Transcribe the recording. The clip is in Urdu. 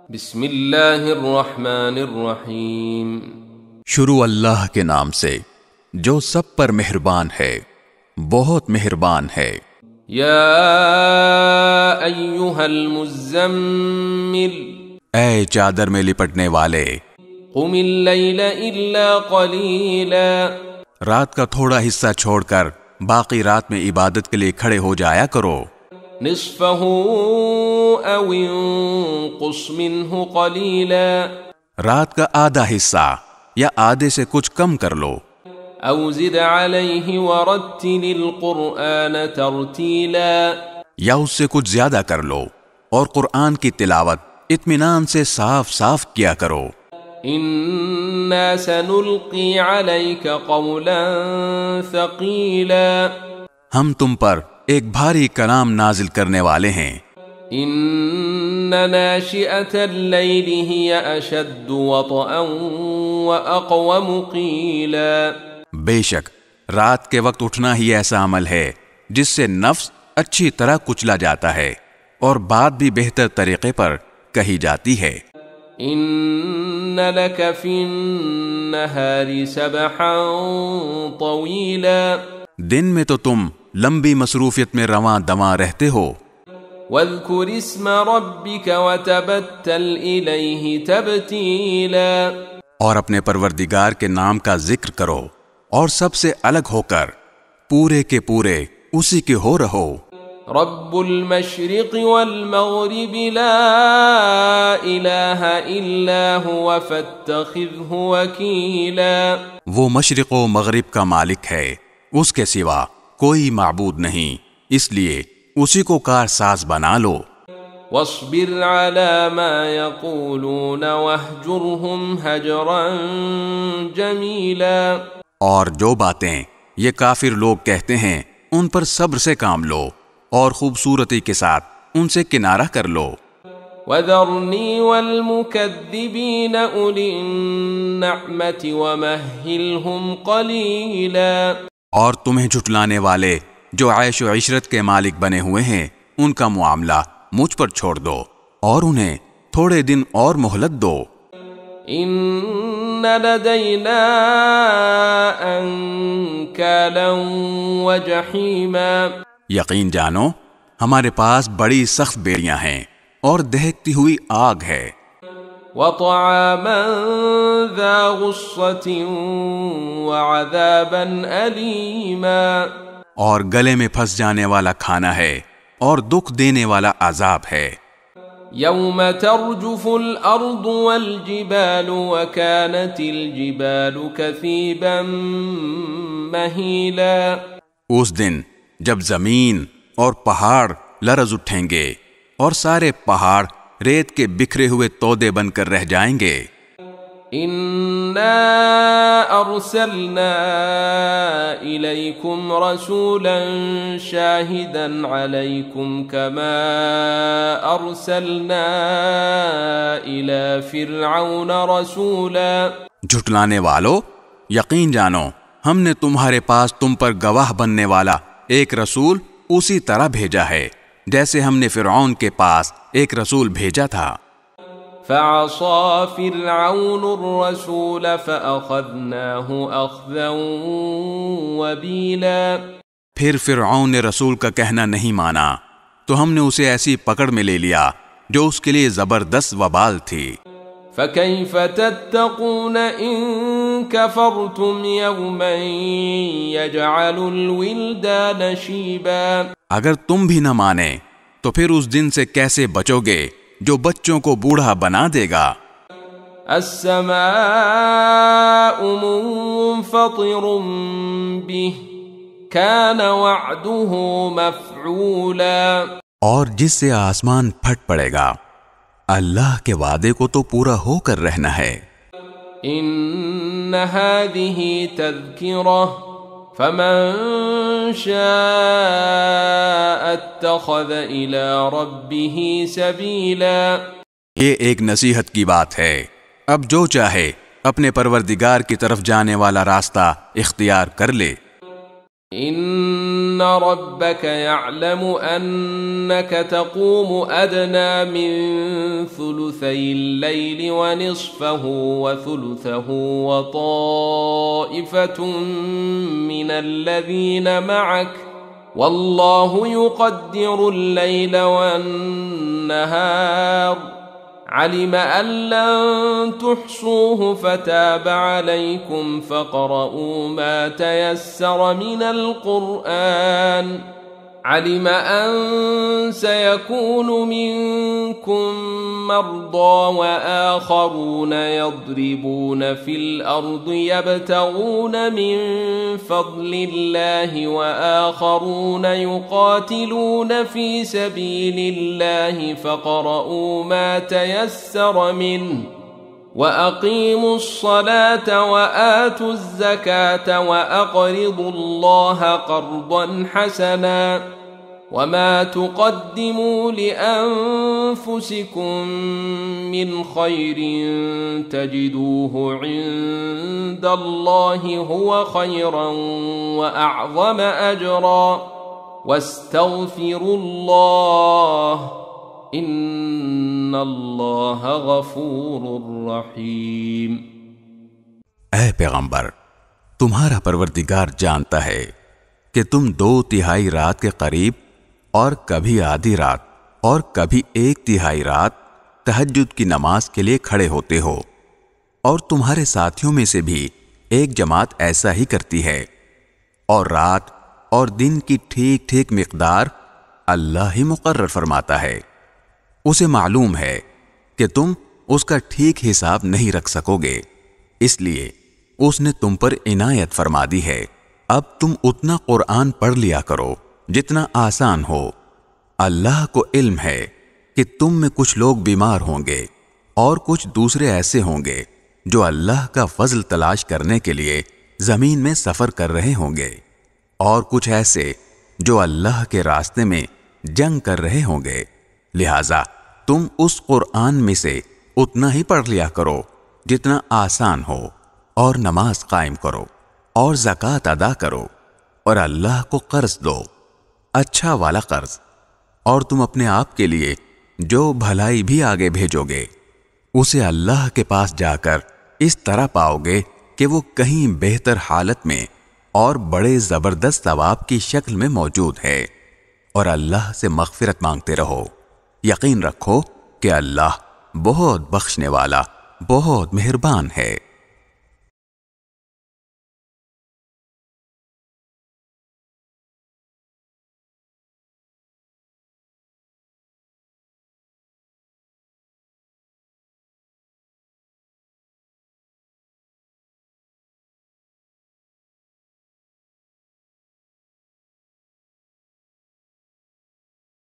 بسم اللہ الرحمن الرحیم۔ شروع اللہ کے نام سے جو سب پر مہربان ہے، بہت مہربان ہے۔ یا ایہا المزمل، اے چادر میں لپٹنے والے، قم اللیل الا قلیلا، رات کا تھوڑا حصہ چھوڑ کر باقی رات میں عبادت کے لیے کھڑے ہو جایا کرو۔ نصفہ او انقص منہ قلیلا، رات کا آدھا حصہ یا آدھے سے کچھ کم کر لو۔ او زد علیہ ورتل القرآن ترتیلا، یا اس سے کچھ زیادہ کر لو اور قرآن کی تلاوت اطمینان سے صاف صاف کیا کرو۔ انا سنلقی علیک قولا ثقیلا، ہم تم پر ایک بھاری کلام نازل کرنے والے ہیں۔ ان ناشئۃ اللیل ہی اشد وطئا واقوم قیلا، بے شک رات کے وقت اٹھنا ہی ایسا عمل ہے جس سے نفس اچھی طرح کچلا جاتا ہے اور بات بھی بہتر طریقے پر کہی جاتی ہے۔ ان لک فی النہار سبحا طویلا، دن میں تو تم لمبی مصروفیت میں رواں دواں رہتے ہو۔ واذکر اسم ربک وتبتل الیہ تبتیلا، اور اپنے پروردگار کے نام کا ذکر کرو اور سب سے الگ ہو کر پورے کے پورے اسی کے ہو رہو۔ رب المشرق والمغرب لا الہ الا هو فاتخذہ وکیلا، وہ مشرق و مغرب کا مالک ہے، اس کے سوا کوئی معبود نہیں، اس لیے اسی کو کارساز بنا لو۔ واصبر على ما يقولون واهجرهم هجرا جمیلا، اور جو باتیں یہ کافر لوگ کہتے ہیں ان پر صبر سے کام لو اور خوبصورتی کے ساتھ ان سے کنارہ کر لو۔ وذرنی والمکذبین اولی النعمة ومہلہم قلیلا، اور تمہیں جھٹلانے والے جو عیش و عشرت کے مالک بنے ہوئے ہیں ان کا معاملہ مجھ پر چھوڑ دو اور انہیں تھوڑے دن اور مہلت دو۔ ان لدینا انکالا وجحیما، یقین جانو ہمارے پاس بڑی سخت بیڑیاں ہیں اور دہکتی ہوئی آگ ہے۔ وطعاما ذا غصة وعذابا أليما، اور گلے میں پھنس جانے والا کھانا ہے اور دکھ دینے والا عذاب ہے۔ يوم ترجف الأرض والجبال وكانت الجبال كثيبا مهيلا، اس دن جب زمین اور پہاڑ لرز اٹھیں گے اور سارے پہاڑ ریت کے بکھرے ہوئے تودے بن کر رہ جائیں گے۔ انا ارسلنا الیکم رسولا شاہدا علیکم کما ارسلنا الی فرعون رسولا، جھٹلانے والو یقین جانو ہم نے تمہارے پاس تم پر گواہ بننے والا ایک رسول اسی طرح بھیجا ہے جیسے ہم نے فرعون کے پاس ایک رسول بھیجا تھا۔ فعصى فرعون الرسول فأخذناه أخذا وبيلا، پھر فرعون نے رسول کا کہنا نہیں مانا تو ہم نے اسے ایسی پکڑ میں لے لیا جو اس کے لیے زبردست وبال تھی۔ فكيف تتقون إن كفرتم يوما يجعل الولدان شيبا، اگر تم بھی نہ مانے تو پھر اس دن سے کیسے بچو گے جو بچوں کو بوڑھا بنا دے گا۔ السماء منفطر به كان وعده مفعولا، اور جس سے آسمان پھٹ پڑے گا اللہ کے وعدے کو تو پورا ہو کر رہنا ہے۔ ان هذه تذکرہ فمن شاء اتخذ الى ربه سبیلا، یہ ایک نصیحت کی بات ہے، اب جو چاہے اپنے پروردگار کی طرف جانے والا راستہ اختیار کر لے۔ ان إن ربك يعلم أنك تقوم أدنى من ثلثي الليل ونصفه وثلثه وطائفة من الذين معك والله يقدر الليل والنهار علم أن لن تحصوه فتاب عليكم فاقرؤوا ما تيسر من القرآن علم أن سيكون منكم مرضى وآخرون يضربون في الأرض يبتغون من فضل الله وآخرون يقاتلون في سبيل الله فاقرؤوا ما تيسر منه وأقيموا الصلاة وآتوا الزكاة وأقرضوا الله قرضا حسنا وما تقدموا لأنفسكم من خير تجدوه عند الله هو خيرا وأعظم أجرا واستغفروا الله ان اللہ غفور رحیم۔ اے پیغمبر، تمہارا پروردگار جانتا ہے کہ تم 2/3 رات کے قریب اور کبھی آدھی رات اور کبھی 1/3 رات تہجد کی نماز کے لیے کھڑے ہوتے ہو، اور تمہارے ساتھیوں میں سے بھی ایک جماعت ایسا ہی کرتی ہے، اور رات اور دن کی ٹھیک ٹھیک مقدار اللہ ہی مقرر فرماتا ہے۔ اسے معلوم ہے کہ تم اس کا ٹھیک حساب نہیں رکھ سکو گے، اس لیے اس نے تم پر عنایت فرما دی ہے۔ اب تم اتنا قرآن پڑھ لیا کرو جتنا آسان ہو۔ اللہ کو علم ہے کہ تم میں کچھ لوگ بیمار ہوں گے اور کچھ دوسرے ایسے ہوں گے جو اللہ کا فضل تلاش کرنے کے لیے زمین میں سفر کر رہے ہوں گے، اور کچھ ایسے جو اللہ کے راستے میں جنگ کر رہے ہوں گے۔ لہذا تم اس قرآن میں سے اتنا ہی پڑھ لیا کرو جتنا آسان ہو، اور نماز قائم کرو اور زکوٰۃ ادا کرو، اور اللہ کو قرض دو، اچھا والا قرض، اور تم اپنے آپ کے لیے جو بھلائی بھی آگے بھیجو گے اسے اللہ کے پاس جا کر اس طرح پاؤ گے کہ وہ کہیں بہتر حالت میں اور بڑے زبردست ثواب کی شکل میں موجود ہے، اور اللہ سے مغفرت مانگتے رہو۔ یقین رکھو کہ اللہ بہت بخشنے والا، بہت مہربان ہے۔